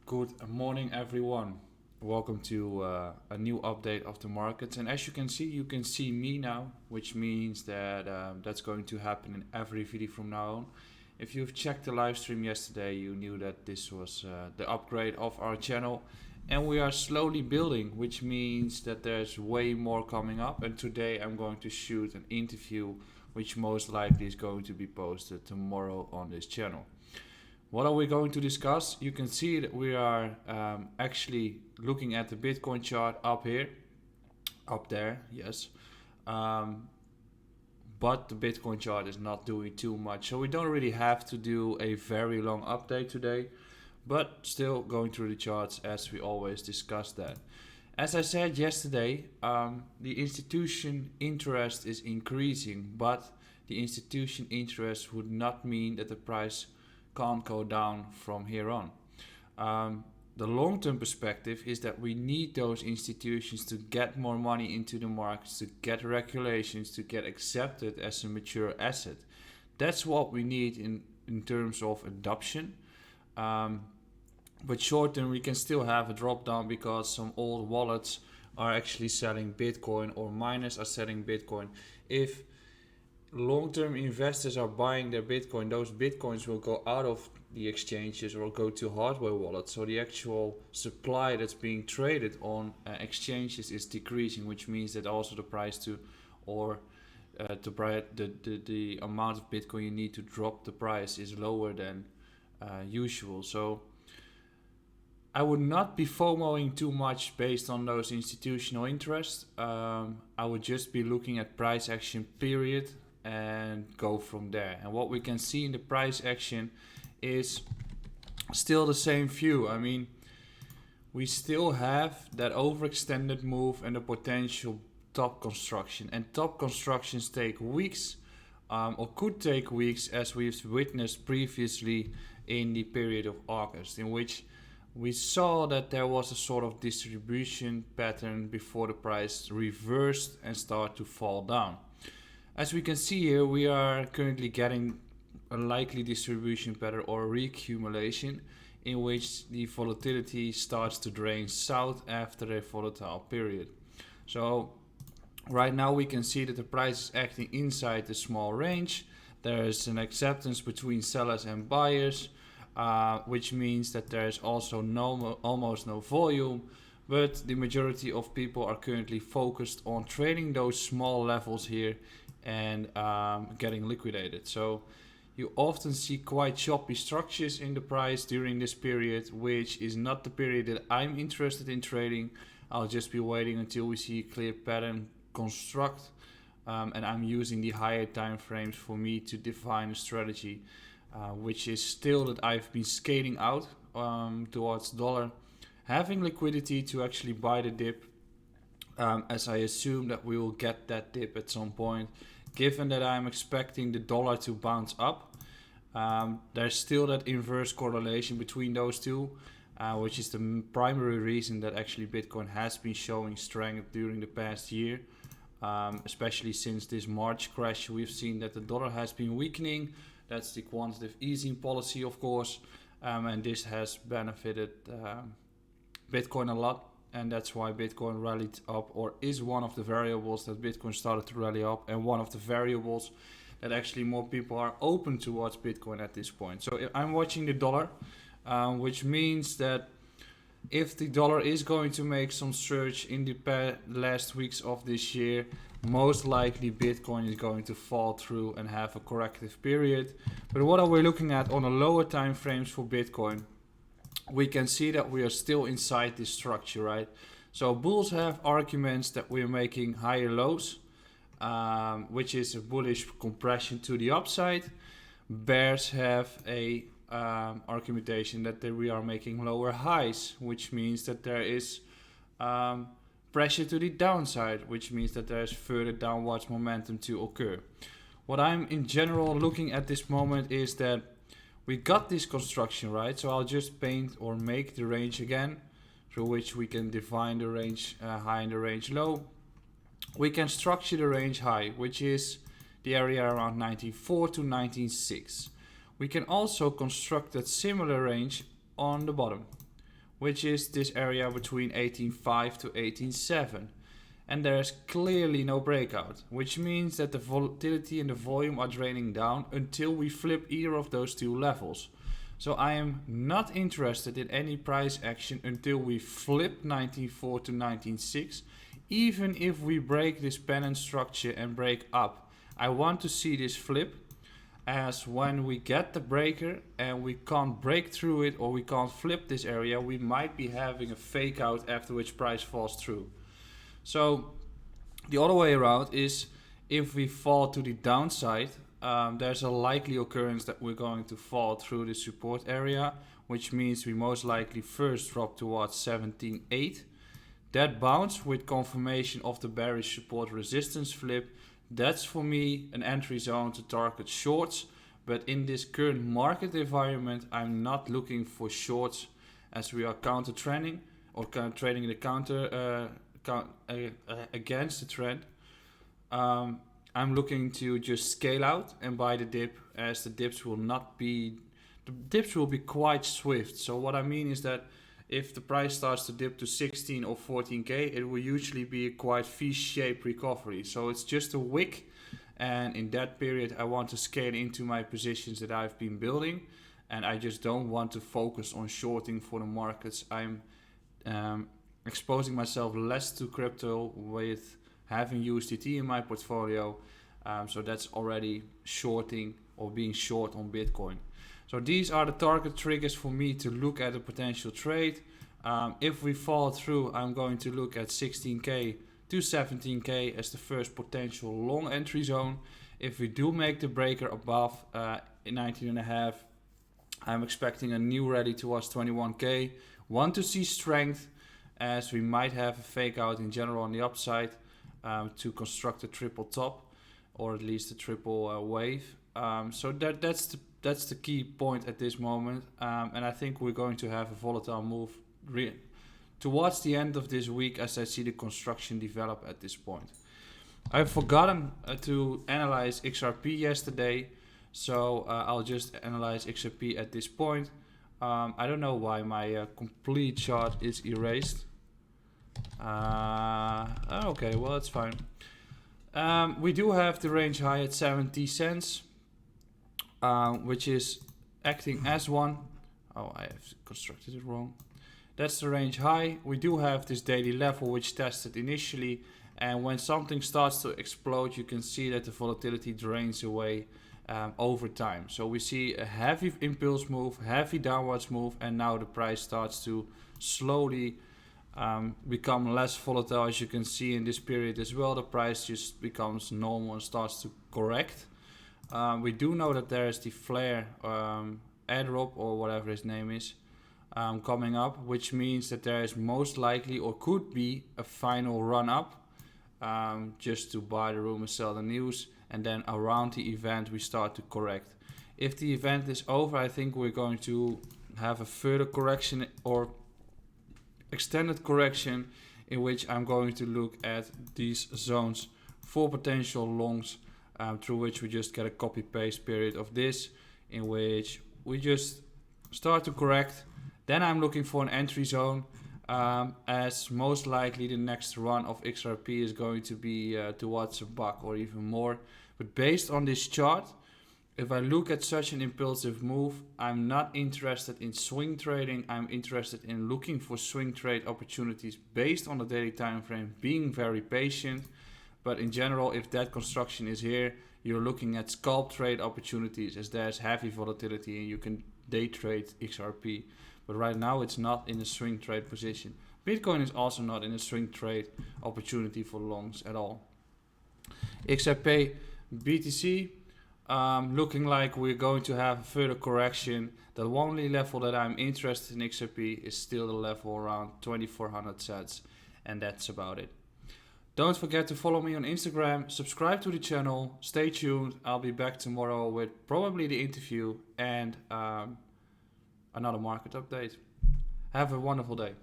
Good morning, everyone. Welcome to a new update of the markets. And as you can see me now, which means that that's going to happen in every video from now on. If you've checked the live stream yesterday, you knew that this was the upgrade of our channel. And we are slowly building, which means that there's way more coming up. And today I'm going to shoot an interview, which most likely is going to be posted tomorrow on this channel. What are we going to discuss? You can see that we are actually looking at the Bitcoin chart up there, yes. But the Bitcoin chart is not doing too much, so we don't really have to do a very long update today, but still going through the charts as we always discuss that. As I said yesterday, the institution interest is increasing, but the institution interest would not mean that the price can't go down from here on. The long-term perspective is that we need those institutions to get more money into the markets, to get regulations, to get accepted as a mature asset. That's what we need in terms of adoption. But short-term we can still have a drop down because some old wallets are actually selling Bitcoin, or miners are selling Bitcoin. If long-term investors are buying their Bitcoin, those Bitcoins will go out of the exchanges or go to hardware wallets. So the actual supply that's being traded on exchanges is decreasing, which means that also the price the amount of Bitcoin you need to drop the price is lower than usual. So I would not be FOMOing too much based on those institutional interests. I would just be looking at price action period and go from there. And what we can see in the price action is still the same view. I mean, we still have that overextended move and the potential top construction. And top constructions take weeks, or could take weeks, as we've witnessed previously in the period of August, in which we saw that there was a sort of distribution pattern before the price reversed and started to fall down. As we can see here, we are currently getting a likely distribution pattern or reaccumulation in which the volatility starts to drain south after a volatile period. So right now we can see that the price is acting inside the small range. There is an acceptance between sellers and buyers, which means that there is also almost no volume. But the majority of people are currently focused on trading those small levels here and getting liquidated. So you often see quite choppy structures in the price during this period, which is not the period that I'm interested in trading. I'll just be waiting until we see a clear pattern construct, and I'm using the higher time frames for me to define a strategy, which is still that I've been skating out towards dollar, having liquidity to actually buy the dip, as I assume that we will get that dip at some point. Given that I'm expecting the dollar to bounce up, there's still that inverse correlation between those two, which is the primary reason that actually Bitcoin has been showing strength during the past year. Especially since this March crash, we've seen that the dollar has been weakening. That's the quantitative easing policy, of course, and this has benefited Bitcoin a lot. And that's why Bitcoin rallied up, or is one of the variables that Bitcoin started to rally up, and one of the variables that actually more people are open towards Bitcoin at this point. So I'm watching the dollar, which means that if the dollar is going to make some surge in the last weeks of this year, most likely Bitcoin is going to fall through and have a corrective period. But what are we looking at on the lower time frames for Bitcoin? We can see that we are still inside this structure, right? So bulls have arguments that we're making higher lows, which is a bullish compression to the upside. Bears have a argumentation that we are making lower highs, which means that there is pressure to the downside, which means that there is further downwards momentum to occur. What I'm in general looking at this moment is that we got this construction, right? So I'll just paint or make the range again, through which we can define the range high and the range low. We can structure the range high, which is the area around 19.4 to 19.6. We can also construct that similar range on the bottom, which is this area between 18.5 to 18.7. And there's clearly no breakout, which means that the volatility and the volume are draining down until we flip either of those two levels. So I am not interested in any price action until we flip 19.4 to 19.6, even if we break this pennant structure and break up. I want to see this flip, as when we get the breaker and we can't break through it or we can't flip this area, we might be having a fake out after which price falls through. So the other way around is if we fall to the downside, there's a likely occurrence that we're going to fall through the support area, which means we most likely first drop towards 17.8. That bounce with confirmation of the bearish support resistance flip, that's for me an entry zone to target shorts. But in this current market environment, I'm not looking for shorts, as we are counter trending or trading the counter against the trend. I'm looking to just scale out and buy the dip, as the dips will be quite swift. So what I mean is that if the price starts to dip to 16 or 14k, it will usually be a quite V-shaped recovery. So it's just a wick, and in that period I want to scale into my positions that I've been building, and I just don't want to focus on shorting for the markets. I'm exposing myself less to crypto with having USDT in my portfolio, so that's already shorting or being short on Bitcoin. So these are the target triggers for me to look at a potential trade. If we fall through, I'm going to look at 16k to 17k as the first potential long entry zone. If we do make the breaker above 19.5, I'm expecting a new rally towards 21k. Want to see strength, as we might have a fake out in general on the upside to construct a triple top, or at least a triple wave. So that's the key point at this moment, and I think we're going to have a volatile move towards the end of this week as I see the construction develop at this point. I've forgotten to analyze XRP yesterday, so I'll just analyze XRP at this point. I don't know why my complete chart is erased. Okay, well, it's fine. We do have the range high at 70 cents. Which is acting as one. Oh, I have constructed it wrong. That's the range high. We do have this daily level which tested initially, and when something starts to explode, you can see that the volatility drains away over time. So we see a heavy impulse move, heavy downwards move, and now the price starts to slowly become less volatile. As you can see in this period as well, the price just becomes normal and starts to correct. We do know that there is the flare airdrop or whatever his name is coming up, which means that there is most likely or could be a final run up just to buy the rumor, sell the news, and then around the event we start to correct. If the event is over, I think we're going to have a further correction or extended correction, in which I'm going to look at these zones for potential longs, through which we just get a copy paste period of this, in which we just start to correct. Then I'm looking for an entry zone, as most likely the next run of XRP is going to be towards $1 or even more. But based on this chart, if I look at such an impulsive move, I'm not interested in swing trading. I'm interested in looking for swing trade opportunities based on the daily time frame, being very patient. But in general, if that construction is here, you're looking at scalp trade opportunities, as there's heavy volatility and you can day trade XRP. But right now it's not in a swing trade position. Bitcoin is also not in a swing trade opportunity for longs at all. XRP, BTC, looking like we're going to have a further correction. The only level that I'm interested in XRP is still the level around 2400 sats, and that's about it. Don't forget to follow me on Instagram, subscribe to the channel, stay tuned. I'll be back tomorrow with probably the interview and another market update. Have a wonderful day.